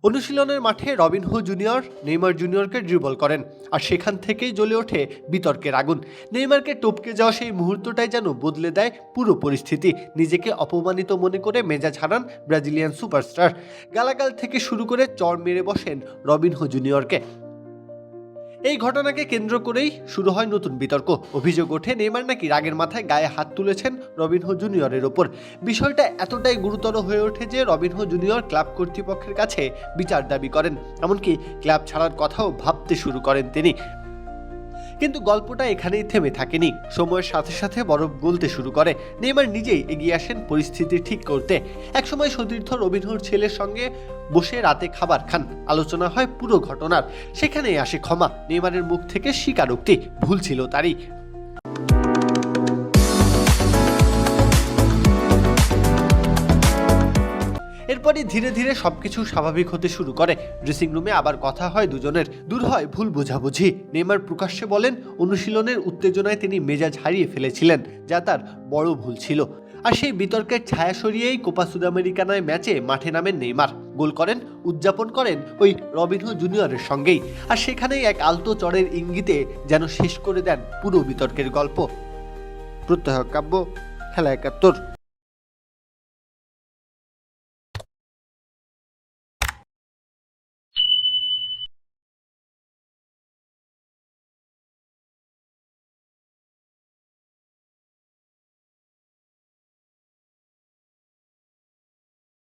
অনুশীলনের মাঠে Robinho junior Neymar জুনিয়রকে dribble করেন, আর সেখান থেকেই জ্বলে ওঠে বিতর্কের আগুন। নেইমারকে টপকে যাওয়া সেই মুহূর্তটাই যেন বদলে দেয় পুরো পরিস্থিতি। নিজেকে অপমানিত মনে করে মেজাজ হারান ব্রাজিলিয়ান সুপারস্টার। গালাগাল থেকে শুরু করে চর মেরে বসেন রবিনহো জুনিয়রকে। এই ঘটনাকে কেন্দ্র করেই শুরু হয় নতুন বিতর্ক। অভিযোগ ওঠে নেইমার নাকি রাগের মাথায় গায়ে হাত তুলেছেন রবিনহো জুনিয়রের ওপর। বিষয়টা এতটাই গুরুতর হয়ে ওঠে যে রবিনহো জুনিয়র ক্লাব কর্তৃপক্ষের কাছে বিচার দাবি করেন, এমনকি ক্লাব ছাড়ার কথাও ভাবতে শুরু করেন তিনি। কিন্তু গল্পটা এখানেই থেমে থাকেনি। সময়ের সাথে সাথে বরফ গলতে শুরু করে। নেইমার নিজেই এগিয়ে আসেন পরিস্থিতি ঠিক করতে। একসময় সতীর্থ রবিনহোর ছেলের সঙ্গে বসে রাতে খাবার খান, আলোচনা হয় পুরো ঘটনার। সেখানেই আসে ক্ষমা, নেইমারের মুখ থেকে স্বীকারোক্তি, ভুল ছিল তারই। এরপরই ধীরে ধীরে সবকিছু স্বাভাবিক হতে শুরু করে। ড্রেসিং রুমে আবার কথা হয় দুজনের, দূর হয় ভুল বোঝাবুঝি। নেইমার প্রকাশ্যে বলেন অনুশীলনের উত্তেজনায় তিনি মেজাজ হারিয়ে ফেলেছিলেন, যা তার বড় ভুল ছিল। আর সেই বিতর্কের ছায়া সরিয়েই কোপা সুদামেরিকানায় ম্যাচে মাঠে নামেন নেইমার, গোল করেন, উদযাপন করেন ওই রবিনহো জুনিয়রের সঙ্গেই। আর সেখানেই এক আলতো চড়ের ইঙ্গিতে যেন শেষ করে দেন পুরো বিতর্কের গল্প। প্রত্যহ কাব্য, খেলা ৭১।